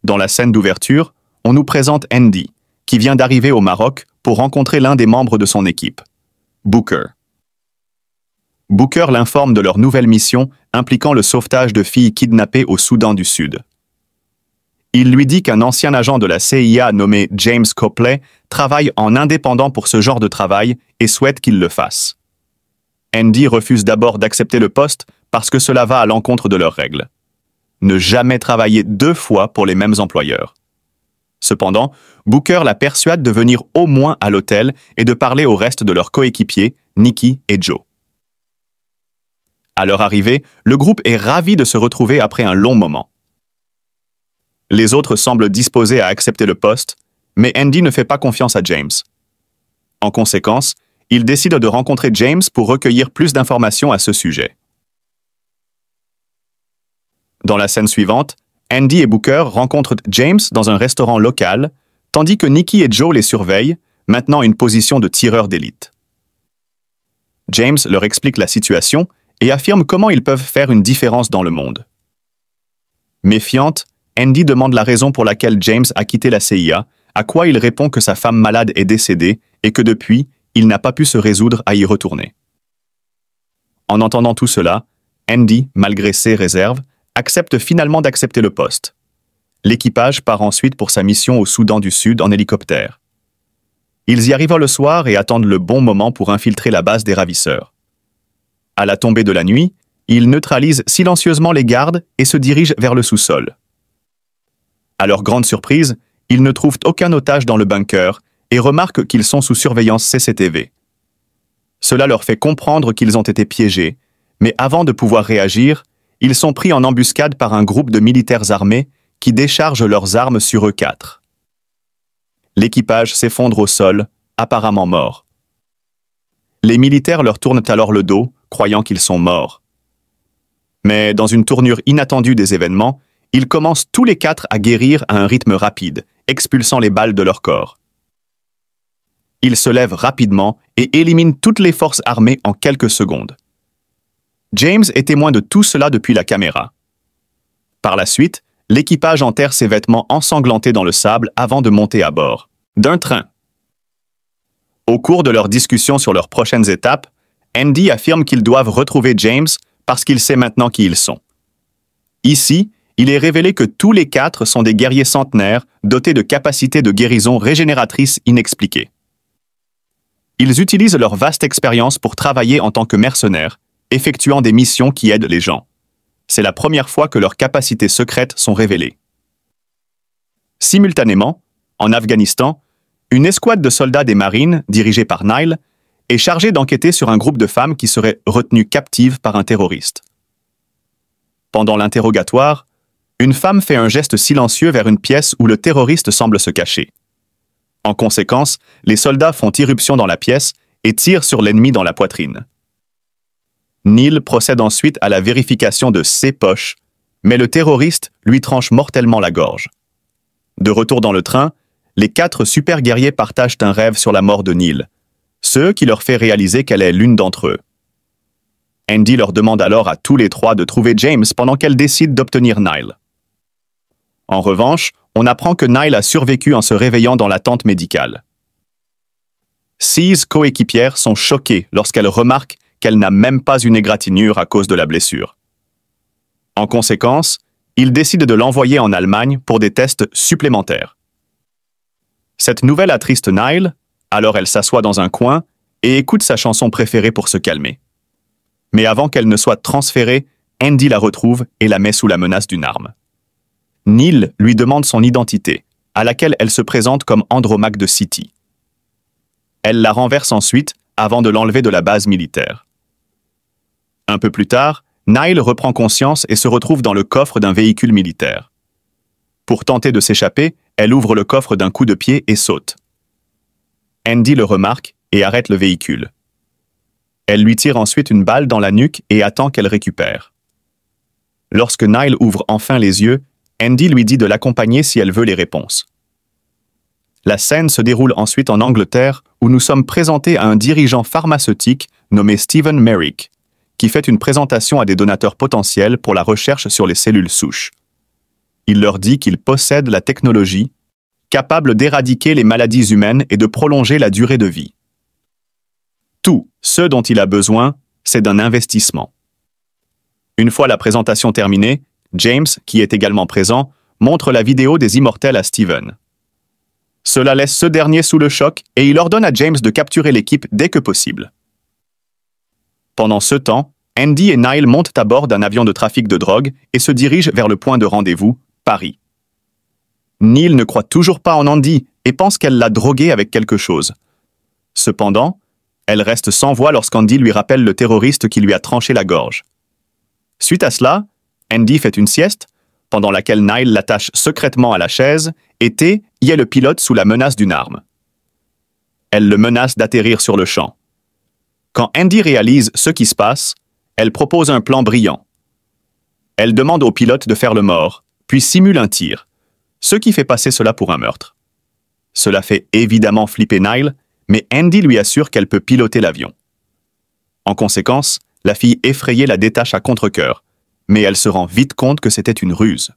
Dans la scène d'ouverture, on nous présente Andy, qui vient d'arriver au Maroc pour rencontrer l'un des membres de son équipe, Booker. Booker l'informe de leur nouvelle mission impliquant le sauvetage de filles kidnappées au Soudan du Sud. Il lui dit qu'un ancien agent de la CIA nommé James Copley travaille en indépendant pour ce genre de travail et souhaite qu'il le fasse. Andy refuse d'abord d'accepter le poste parce que cela va à l'encontre de leurs règles. Ne jamais travailler 2 fois pour les mêmes employeurs. Cependant, Booker la persuade de venir au moins à l'hôtel et de parler au reste de leurs coéquipiers, Nikki et Joe. À leur arrivée, le groupe est ravi de se retrouver après un long moment. Les autres semblent disposés à accepter le poste, mais Andy ne fait pas confiance à James. En conséquence, il décide de rencontrer James pour recueillir plus d'informations à ce sujet. Dans la scène suivante, Andy et Booker rencontrent James dans un restaurant local, tandis que Nikki et Joe les surveillent, maintenant une position de tireur d'élite. James leur explique la situation et affirme comment ils peuvent faire une différence dans le monde. Méfiante, Andy demande la raison pour laquelle James a quitté la CIA, à quoi il répond que sa femme malade est décédée et que depuis, il n'a pas pu se résoudre à y retourner. En entendant tout cela, Andy, malgré ses réserves, accepte finalement d'accepter le poste. L'équipage part ensuite pour sa mission au Soudan du Sud en hélicoptère. Ils y arrivent le soir et attendent le bon moment pour infiltrer la base des ravisseurs. À la tombée de la nuit, ils neutralisent silencieusement les gardes et se dirigent vers le sous-sol. À leur grande surprise, ils ne trouvent aucun otage dans le bunker et remarquent qu'ils sont sous surveillance CCTV. Cela leur fait comprendre qu'ils ont été piégés, mais avant de pouvoir réagir, ils sont pris en embuscade par un groupe de militaires armés qui déchargent leurs armes sur eux 4. L'équipage s'effondre au sol, apparemment mort. Les militaires leur tournent alors le dos, croyant qu'ils sont morts. Mais dans une tournure inattendue des événements, ils commencent tous les 4 à guérir à un rythme rapide, expulsant les balles de leur corps. Ils se lèvent rapidement et éliminent toutes les forces armées en quelques secondes. James est témoin de tout cela depuis la caméra. Par la suite, l'équipage enterre ses vêtements ensanglantés dans le sable avant de monter à bord d'un train. Au cours de leur discussion sur leurs prochaines étapes, Andy affirme qu'ils doivent retrouver James parce qu'il sait maintenant qui ils sont. Ici, il est révélé que tous les 4 sont des guerriers centenaires dotés de capacités de guérison régénératrices inexpliquées. Ils utilisent leur vaste expérience pour travailler en tant que mercenaires, effectuant des missions qui aident les gens. C'est la première fois que leurs capacités secrètes sont révélées. Simultanément, en Afghanistan, une escouade de soldats des marines, dirigée par Nile, est chargée d'enquêter sur un groupe de femmes qui seraient retenues captives par un terroriste. Pendant l'interrogatoire, une femme fait un geste silencieux vers une pièce où le terroriste semble se cacher. En conséquence, les soldats font irruption dans la pièce et tirent sur l'ennemi dans la poitrine. Neil procède ensuite à la vérification de ses poches, mais le terroriste lui tranche mortellement la gorge. De retour dans le train, les 4 super guerriers partagent un rêve sur la mort de Neil, ce qui leur fait réaliser qu'elle est l'une d'entre eux. Andy leur demande alors à tous les 3 de trouver James pendant qu'elle décide d'obtenir Nile. En revanche, on apprend que Nile a survécu en se réveillant dans la tente médicale. 6 coéquipières sont choquées lorsqu'elles remarquent qu'elle n'a même pas une égratignure à cause de la blessure. En conséquence, ils décident de l'envoyer en Allemagne pour des tests supplémentaires. Cette nouvelle attriste Nile, alors elle s'assoit dans un coin et écoute sa chanson préférée pour se calmer. Mais avant qu'elle ne soit transférée, Andy la retrouve et la met sous la menace d'une arme. Neil lui demande son identité, à laquelle elle se présente comme Andromaque de City. Elle la renverse ensuite avant de l'enlever de la base militaire. Un peu plus tard, Nile reprend conscience et se retrouve dans le coffre d'un véhicule militaire. Pour tenter de s'échapper, elle ouvre le coffre d'un coup de pied et saute. Andy le remarque et arrête le véhicule. Elle lui tire ensuite une balle dans la nuque et attend qu'elle récupère. Lorsque Nile ouvre enfin les yeux, Andy lui dit de l'accompagner si elle veut les réponses. La scène se déroule ensuite en Angleterre, où nous sommes présentés à un dirigeant pharmaceutique nommé Stephen Merrick, qui fait une présentation à des donateurs potentiels pour la recherche sur les cellules souches. il leur dit qu'il possède la technologie capable d'éradiquer les maladies humaines et de prolonger la durée de vie. Tout ce dont il a besoin, c'est d'un investissement. Une fois la présentation terminée, James, qui est également présent, montre la vidéo des immortels à Steven. Cela laisse ce dernier sous le choc et il ordonne à James de capturer l'équipe dès que possible. Pendant ce temps, Andy et Nile montent à bord d'un avion de trafic de drogue et se dirigent vers le point de rendez-vous, Paris. Neil ne croit toujours pas en Andy et pense qu'elle l'a drogué avec quelque chose. Cependant, elle reste sans voix lorsqu'Andy lui rappelle le terroriste qui lui a tranché la gorge. Suite à cela, Andy fait une sieste, pendant laquelle Nile l'attache secrètement à la chaise et T y est le pilote sous la menace d'une arme. Elle le menace d'atterrir sur le champ. Quand Andy réalise ce qui se passe, elle propose un plan brillant. Elle demande au pilote de faire le mort, puis simule un tir, ce qui fait passer cela pour un meurtre. Cela fait évidemment flipper Nile, mais Andy lui assure qu'elle peut piloter l'avion. En conséquence, la fille effrayée la détache à contre-cœur, mais elle se rend vite compte que c'était une ruse.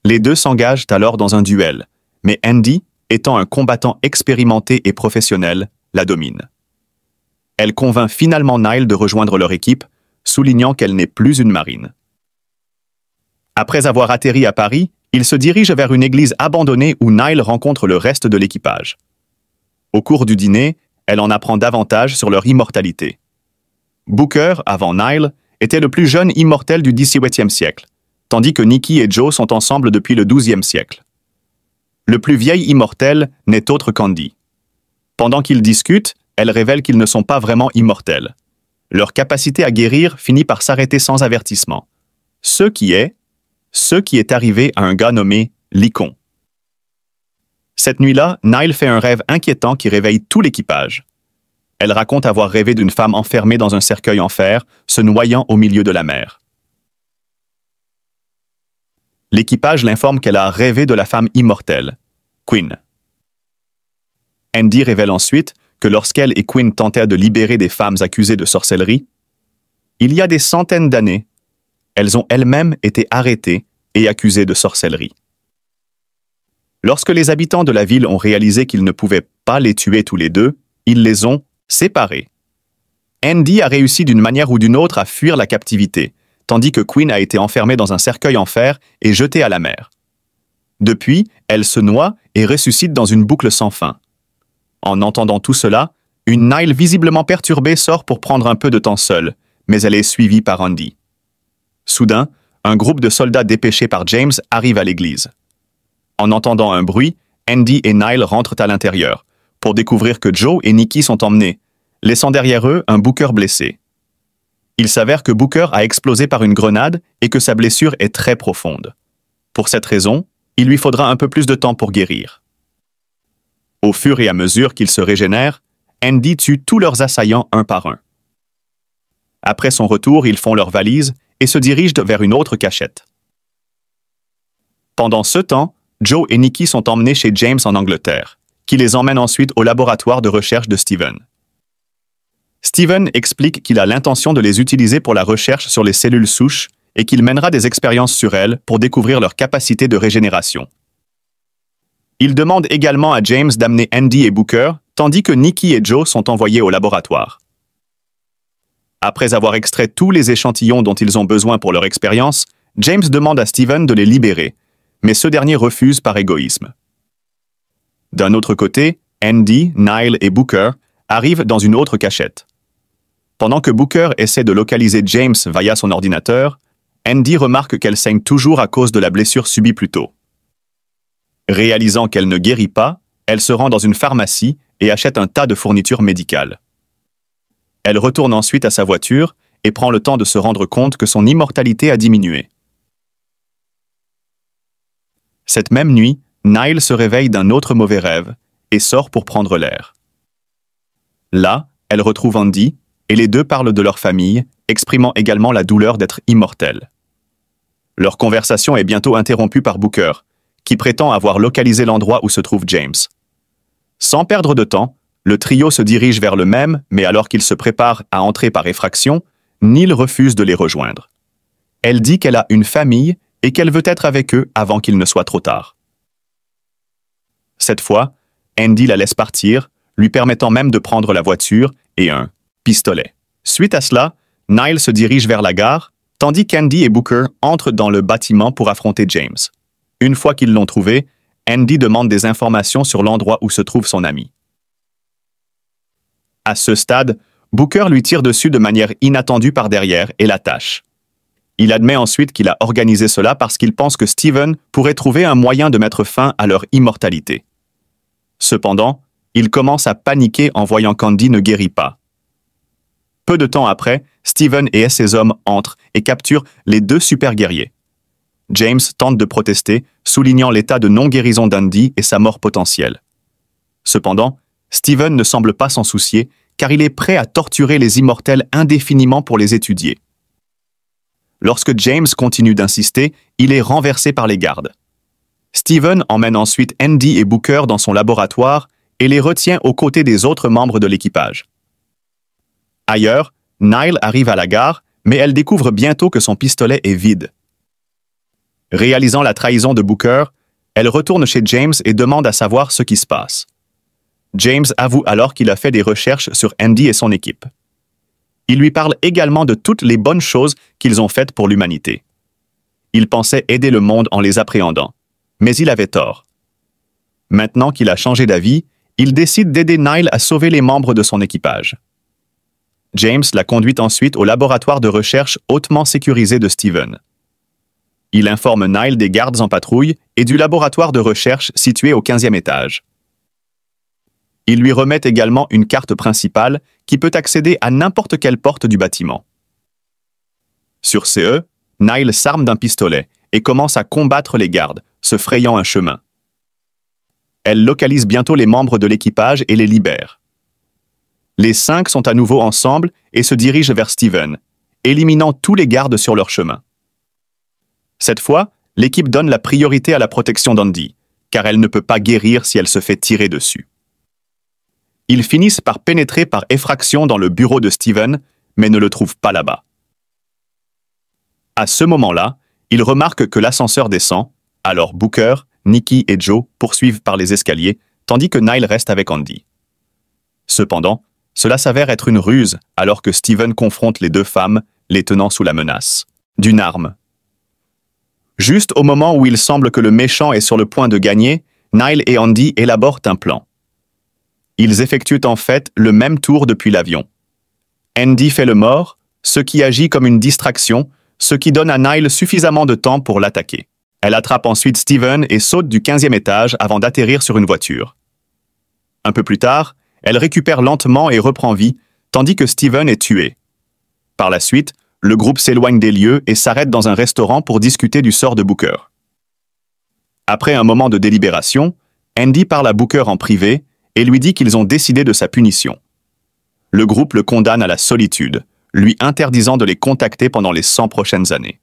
Les deux s'engagent alors dans un duel, mais Andy, étant un combattant expérimenté et professionnel, la domine. Elle convainc finalement Nile de rejoindre leur équipe, soulignant qu'elle n'est plus une marine. Après avoir atterri à Paris, ils se dirigent vers une église abandonnée où Nile rencontre le reste de l'équipage. Au cours du dîner, elle en apprend davantage sur leur immortalité. Booker, avant Nile, était le plus jeune immortel du XVIIIe siècle, tandis que Nikki et Joe sont ensemble depuis le XIIe siècle. Le plus vieil immortel n'est autre qu'Andy. Pendant qu'ils discutent, elle révèle qu'ils ne sont pas vraiment immortels. Leur capacité à guérir finit par s'arrêter sans avertissement. Ce qui est arrivé à un gars nommé Lycon. Cette nuit-là, Nile fait un rêve inquiétant qui réveille tout l'équipage. Elle raconte avoir rêvé d'une femme enfermée dans un cercueil en fer, se noyant au milieu de la mer. L'équipage l'informe qu'elle a rêvé de la femme immortelle, Quinn. Andy révèle ensuite que lorsqu'elle et Quinn tentèrent de libérer des femmes accusées de sorcellerie, il y a des centaines d'années, elles ont elles-mêmes été arrêtées et accusées de sorcellerie. Lorsque les habitants de la ville ont réalisé qu'ils ne pouvaient pas les tuer tous les deux, ils les ont séparés. Andy a réussi d'une manière ou d'une autre à fuir la captivité, tandis que Quinn a été enfermée dans un cercueil en fer et jetée à la mer. Depuis, elle se noie et ressuscite dans une boucle sans fin. En entendant tout cela, une Nile visiblement perturbée sort pour prendre un peu de temps seule, mais elle est suivie par Andy. Soudain, un groupe de soldats dépêchés par James arrive à l'église. En entendant un bruit, Andy et Nile rentrent à l'intérieur, pour découvrir que Joe et Nikki sont emmenés, laissant derrière eux un Booker blessé. Il s'avère que Booker a explosé par une grenade et que sa blessure est très profonde. Pour cette raison, il lui faudra un peu plus de temps pour guérir. Au fur et à mesure qu'ils se régénèrent, Andy tue tous leurs assaillants un par un. Après son retour, ils font leurs valises et se dirigent vers une autre cachette. Pendant ce temps, Joe et Nikki sont emmenés chez James en Angleterre, qui les emmène ensuite au laboratoire de recherche de Steven. Steven explique qu'il a l'intention de les utiliser pour la recherche sur les cellules souches et qu'il mènera des expériences sur elles pour découvrir leur capacité de régénération. Il demande également à James d'amener Andy et Booker, tandis que Nikki et Joe sont envoyés au laboratoire. Après avoir extrait tous les échantillons dont ils ont besoin pour leur expérience, James demande à Steven de les libérer, mais ce dernier refuse par égoïsme. D'un autre côté, Andy, Nile et Booker arrivent dans une autre cachette. Pendant que Booker essaie de localiser James via son ordinateur, Andy remarque qu'elle saigne toujours à cause de la blessure subie plus tôt. Réalisant qu'elle ne guérit pas, elle se rend dans une pharmacie et achète un tas de fournitures médicales. Elle retourne ensuite à sa voiture et prend le temps de se rendre compte que son immortalité a diminué. Cette même nuit, Nile se réveille d'un autre mauvais rêve et sort pour prendre l'air. Là, elle retrouve Andy et les deux parlent de leur famille, exprimant également la douleur d'être immortels. Leur conversation est bientôt interrompue par Booker, qui prétend avoir localisé l'endroit où se trouve James. Sans perdre de temps, le trio se dirige vers le même, mais alors qu'ils se préparent à entrer par effraction, Neil refuse de les rejoindre. Elle dit qu'elle a une famille et qu'elle veut être avec eux avant qu'il ne soit trop tard. Cette fois, Andy la laisse partir, lui permettant même de prendre la voiture et un pistolet. Suite à cela, Nile se dirige vers la gare, tandis qu'Andy et Booker entrent dans le bâtiment pour affronter James. Une fois qu'ils l'ont trouvé, Andy demande des informations sur l'endroit où se trouve son ami. À ce stade, Booker lui tire dessus de manière inattendue par derrière et l'attache. Il admet ensuite qu'il a organisé cela parce qu'il pense que Steven pourrait trouver un moyen de mettre fin à leur immortalité. Cependant, il commence à paniquer en voyant qu'Andy ne guérit pas. Peu de temps après, Steven et ses hommes entrent et capturent les deux super-guerriers. James tente de protester, soulignant l'état de non-guérison d'Andy et sa mort potentielle. Cependant, Steven ne semble pas s'en soucier, car il est prêt à torturer les immortels indéfiniment pour les étudier. Lorsque James continue d'insister, il est renversé par les gardes. Steven emmène ensuite Andy et Booker dans son laboratoire et les retient aux côtés des autres membres de l'équipage. Ailleurs, Nile arrive à la gare, mais elle découvre bientôt que son pistolet est vide. Réalisant la trahison de Booker, elle retourne chez James et demande à savoir ce qui se passe. James avoue alors qu'il a fait des recherches sur Andy et son équipe. Il lui parle également de toutes les bonnes choses qu'ils ont faites pour l'humanité. Il pensait aider le monde en les appréhendant, mais il avait tort. Maintenant qu'il a changé d'avis, il décide d'aider Nile à sauver les membres de son équipage. James la conduit ensuite au laboratoire de recherche hautement sécurisé de Steven. Il informe Nile des gardes en patrouille et du laboratoire de recherche situé au 15e étage. Il lui remet également une carte principale qui peut accéder à n'importe quelle porte du bâtiment. Sur CE, Nile s'arme d'un pistolet et commence à combattre les gardes, se frayant un chemin. Elle localise bientôt les membres de l'équipage et les libère. Les 5 sont à nouveau ensemble et se dirigent vers Steven, éliminant tous les gardes sur leur chemin. Cette fois, l'équipe donne la priorité à la protection d'Andy, car elle ne peut pas guérir si elle se fait tirer dessus. Ils finissent par pénétrer par effraction dans le bureau de Steven, mais ne le trouvent pas là-bas. À ce moment-là, ils remarquent que l'ascenseur descend, alors Booker, Nikki et Joe poursuivent par les escaliers, tandis que Nile reste avec Andy. Cependant, cela s'avère être une ruse, alors que Steven confronte les deux femmes, les tenant sous la menace d'une arme. Juste au moment où il semble que le méchant est sur le point de gagner, Nile et Andy élaborent un plan. Ils effectuent en fait le même tour depuis l'avion. Andy fait le mort, ce qui agit comme une distraction, ce qui donne à Nile suffisamment de temps pour l'attaquer. Elle attrape ensuite Steven et saute du 15e étage avant d'atterrir sur une voiture. Un peu plus tard, elle récupère lentement et reprend vie, tandis que Steven est tué. Par la suite, le groupe s'éloigne des lieux et s'arrête dans un restaurant pour discuter du sort de Booker. Après un moment de délibération, Andy parle à Booker en privé et lui dit qu'ils ont décidé de sa punition. Le groupe le condamne à la solitude, lui interdisant de les contacter pendant les 100 prochaines années.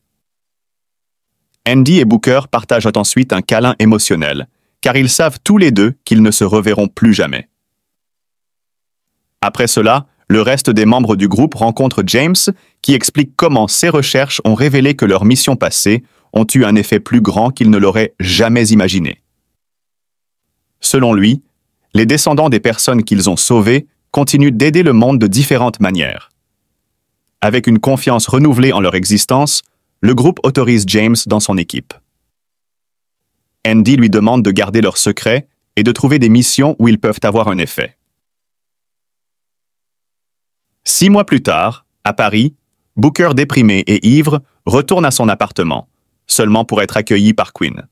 Andy et Booker partagent ensuite un câlin émotionnel, car ils savent tous les deux qu'ils ne se reverront plus jamais. Après cela, le reste des membres du groupe rencontrent James, qui explique comment ses recherches ont révélé que leurs missions passées ont eu un effet plus grand qu'ils ne l'auraient jamais imaginé. Selon lui, les descendants des personnes qu'ils ont sauvées continuent d'aider le monde de différentes manières. Avec une confiance renouvelée en leur existence, le groupe autorise James dans son équipe. Andy lui demande de garder leur secret et de trouver des missions où ils peuvent avoir un effet. 6 mois plus tard, à Paris, Booker déprimé et ivre retourne à son appartement, seulement pour être accueilli par Quinn.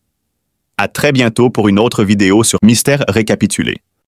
À très bientôt pour une autre vidéo sur Mystère récapitulé.